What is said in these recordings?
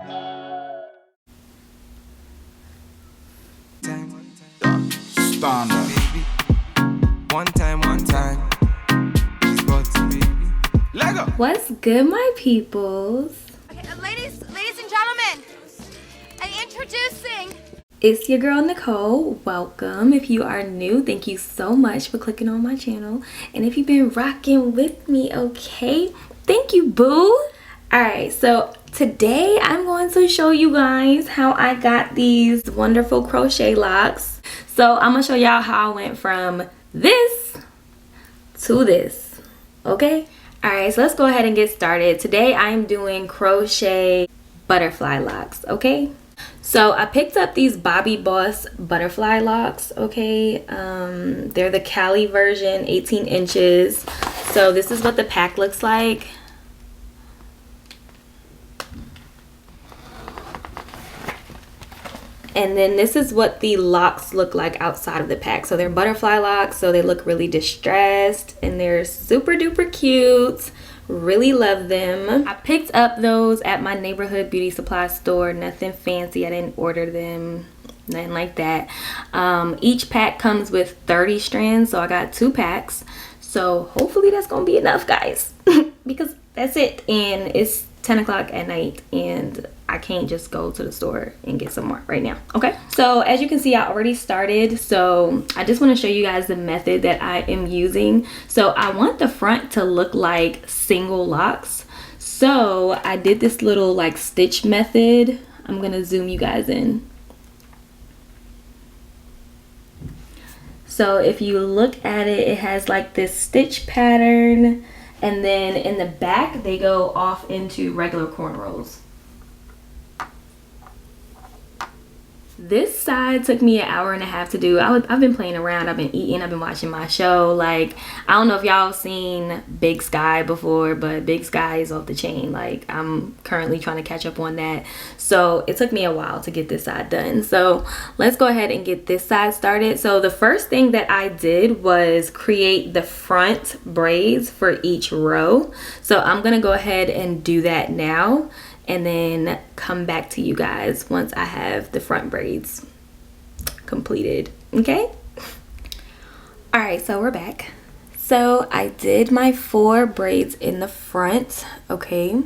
Standard. One time. Lego. What's good, my peoples? Okay, ladies and gentlemen, and introducing. It's your girl Nicole. Welcome. If you are new, thank you so much for clicking on my channel. And if you've been rocking with me, okay, thank you, boo. Alright, so today I'm going to show you guys how I got these wonderful crochet locks. So I'm gonna show y'all how I went from this to this, okay? Alright, so let's go ahead and get started. Today I'm doing crochet butterfly locks, okay? So I picked up these Bobbi Boss Butterfly Locs, okay? They're the Cali version, 18 inches. So this is what the pack looks like. And then this is what the locks look like outside of the pack. So they're butterfly locks, so they look really distressed and they're super duper cute. Really love them. I picked up those at my neighborhood beauty supply store. Nothing fancy. I didn't order them. Nothing like that. Each pack comes with 30 strands, so I got 2 packs. So hopefully that's gonna be enough, guys. Because that's it. And it's 10 o'clock at night and I can't just go to the store and get some more right now, okay? So as you can see, I already started. So I just want to show you guys the method that I am using. So I want the front to look like single locks. So I did this little like stitch method. I'm gonna zoom you guys in. So if you look at it, it has like this stitch pattern. And then in the back, they go off into regular cornrows. This side took me an hour and a half to do. I've been playing around, I've been eating, I've been watching my show. Like, I don't know if y'all seen Big Sky before, but Big Sky is off the chain. Like, I'm currently trying to catch up on that. So it took me a while to get this side done. So let's go ahead and get this side started. So the first thing that I did was create the front braids for each row. So I'm gonna go ahead and do that now, and then come back to you guys once I have the front braids completed, okay? All right, so we're back. So I did my 4 braids in the front, okay?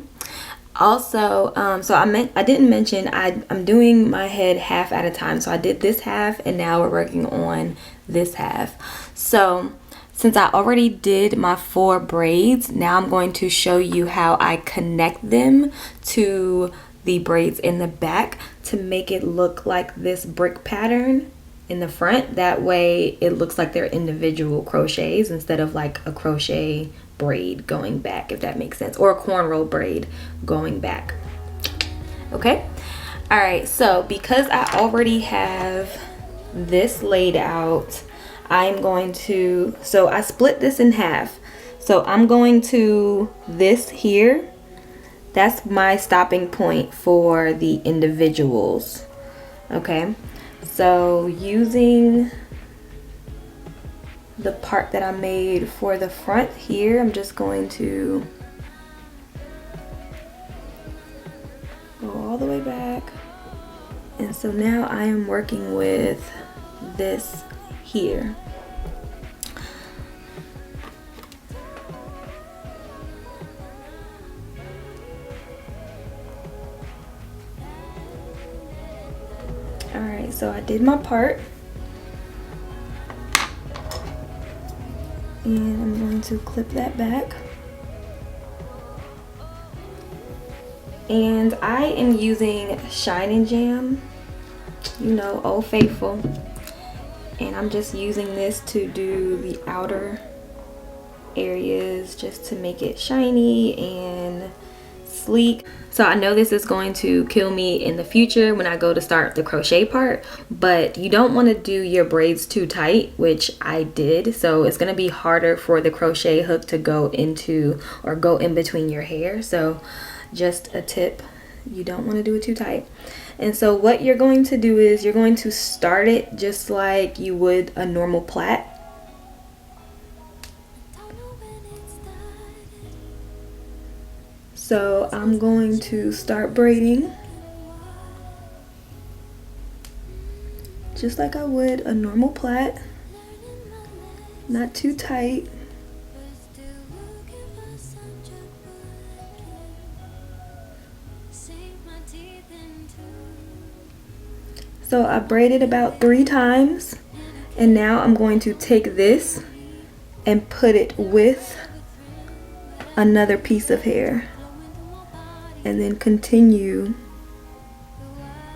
Also, so I didn't mention I'm doing my head half at a time. So I did this half and now we're working on this half. So since I already did my 4 braids, now I'm going to show you how I connect them to the braids in the back to make it look like this brick pattern in the front. That way it looks like they're individual crochets instead of like a crochet braid going back, if that makes sense, or a cornrow braid going back, okay? All right, so because I already have this laid out, I'm going to, so I split this in half. So I'm going to this here. That's my stopping point for the individuals. Okay. So using the part that I made for the front here, I'm just going to go all the way back. And so now I am working with this here. All right, so I did my part. And I'm going to clip that back. And I am using Shine and Jam, you know, Old Faithful. And I'm just using this to do the outer areas just to make it shiny and sleek. So I know this is going to kill me in the future when I go to start the crochet part, but you don't want to do your braids too tight, which I did. So it's going to be harder for the crochet hook to go into or go in between your hair. So just a tip, you don't want to do it too tight. And so what you're going to do is you're going to start it just like you would a normal plait. So I'm going to start braiding just like I would a normal plait. Not too tight. So I braided about 3 times, and now I'm going to take this and put it with another piece of hair and then continue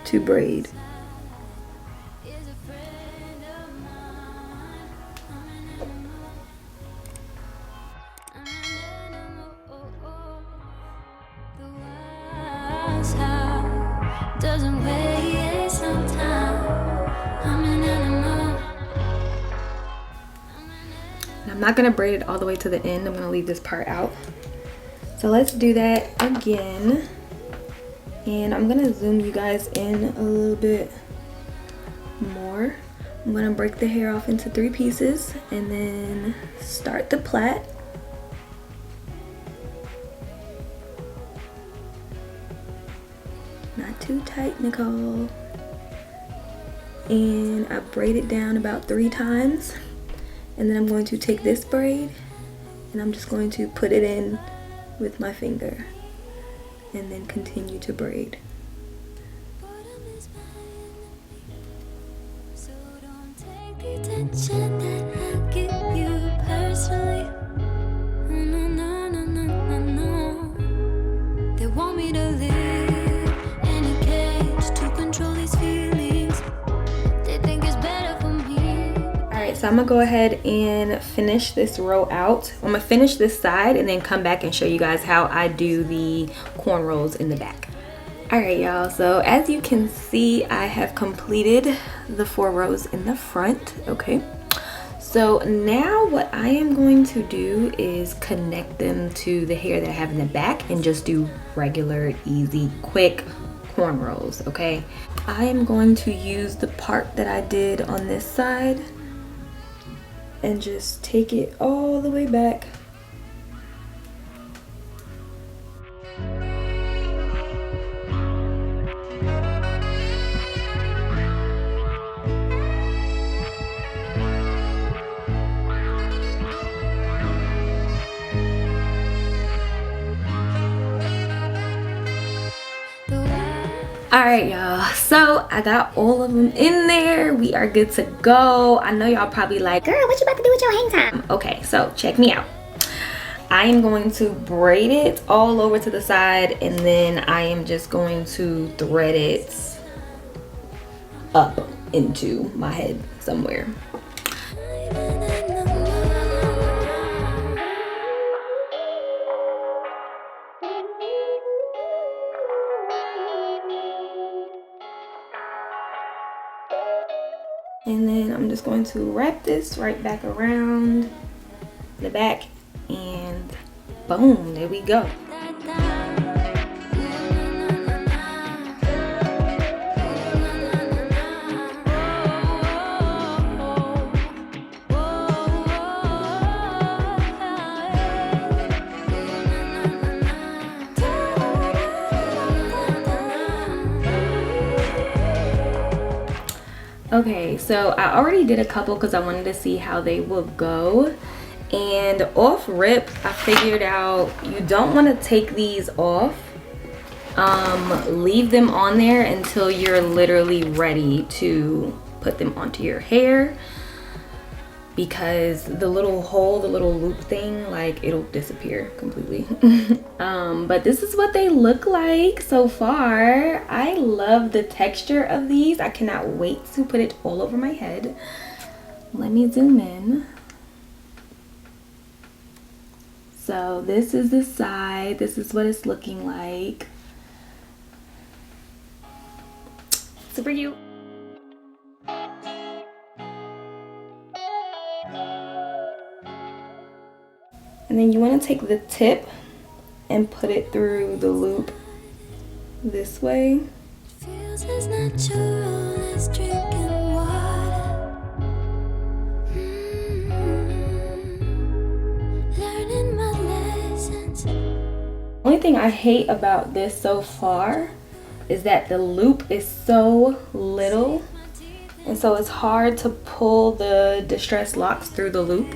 to braid. I'm not gonna braid it all the way to the end. I'm gonna leave this part out. So let's do that again. And I'm gonna zoom you guys in a little bit more. I'm gonna break the hair off into 3 pieces and then start the plait. Not too tight, Nicole. And I braid it down about 3 times. And then I'm going to take this braid and I'm just going to put it in with my finger and then continue to braid. They want me to live in a cage to control these feelings. They think it's better for me. Alright, so I'm gonna go ahead and finish this row out. I'm gonna finish this side and then come back and show you guys how I do the cornrows in the back. Alright y'all, so as you can see, I have completed the 4 rows in the front, okay? So now what I am going to do is connect them to the hair that I have in the back and just do regular, easy, quick cornrows, okay? I am going to use the part that I did on this side and just take it all the way back. Alright y'all, so I got all of them in there. We are good to go. I know y'all probably like, girl, what you about to do with your hang time? Okay, so check me out. I am going to braid it all over to the side and then I am just going to thread it up into my head somewhere. And then I'm just going to wrap this right back around the back and boom, there we go. Okay, so I already did a couple because I wanted to see how they will go. And off rip, I figured out you don't want to take these off. Leave them on there until you're literally ready to put them onto your hair. Because the little hole, the little loop thing, like it'll disappear completely. But this is what they look like so far. I love the texture of these. I cannot wait to put it all over my head. Let me zoom in. So this is the side. This is what it's looking like. Super cute. And then you want to take the tip and put it through the loop this way. Feels as natural as drinking water. Learning my lessons. Only thing I hate about this so far is that the loop is so little and so it's hard to pull the distressed locks through the loop.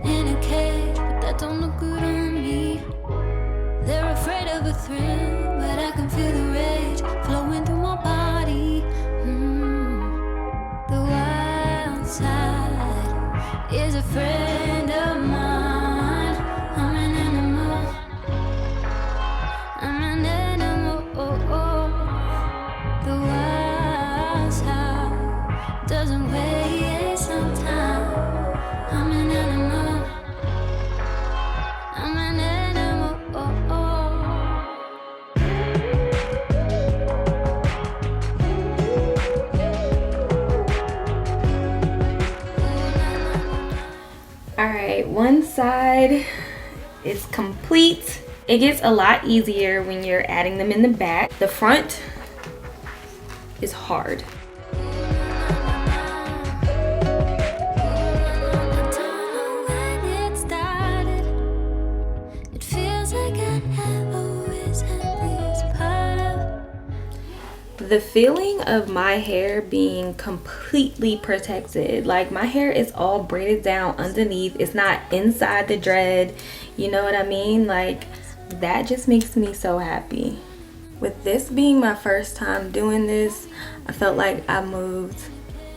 In a cage, but that don't look good on me. They're afraid of a thrill, but I can feel the rage flowing through my body. The wild side is a friend of mine. I'm an animal. I'm an animal. The wild side doesn't waste some time. I'm an animal. I'm an animal. Alright, one side is complete. It gets a lot easier when you're adding them in the back. The front is hard. The feeling of my hair being completely protected, like my hair is all braided down underneath, it's not inside the dread, you know what I mean? Like, that just makes me so happy. With this being my first time doing this, I felt like I moved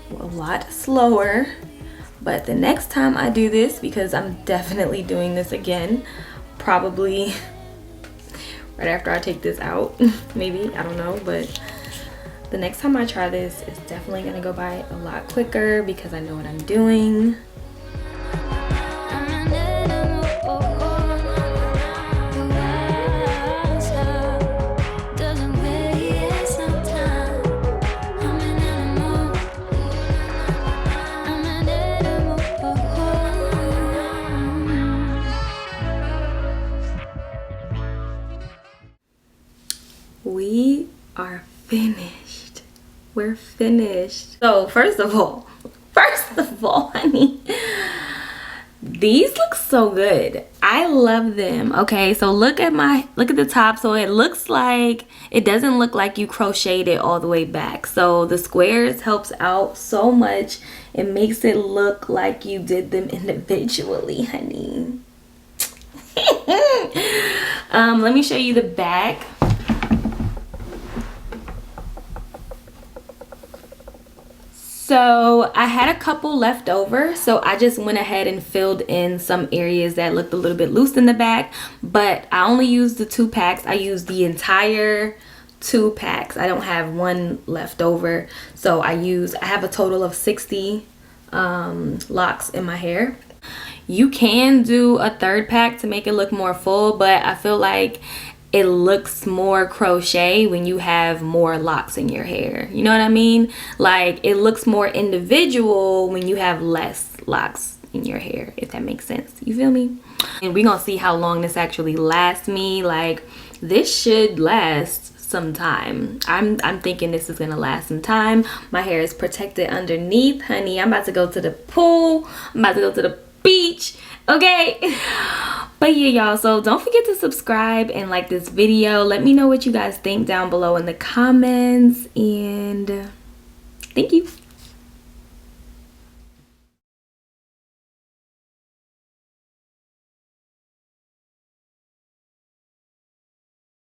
a lot slower, but the next time I do this, because I'm definitely doing this again, probably right after I take this out, maybe, I don't know, but the next time I try this, it's definitely gonna go by a lot quicker because I know what I'm doing. We are finished. We're finished. So first of all, honey, these look so good. I love them. Okay, so look at the top. So it looks like, it doesn't look like you crocheted it all the way back. So the squares helps out so much. It makes it look like you did them individually, honey. Let me show you the back. So I had a couple left over, so I just went ahead and filled in some areas that looked a little bit loose in the back, but I only used the 2 packs. I used the entire 2 packs. I don't have one left over, so I have a total of 60 locks in my hair. You can do a 3rd pack to make it look more full, but I feel like it looks more crochet when you have more locks in your hair. You know what I mean? Like, it looks more individual when you have less locks in your hair, if that makes sense. You feel me? And we're gonna see how long this actually lasts me. Like, this should last some time. I'm thinking this is gonna last some time. My hair is protected underneath, honey. I'm about to go to the pool. I'm about to go to the beach. Okay. But yeah, y'all, so don't forget to subscribe and like this video. Let me know what you guys think down below in the comments, and thank you.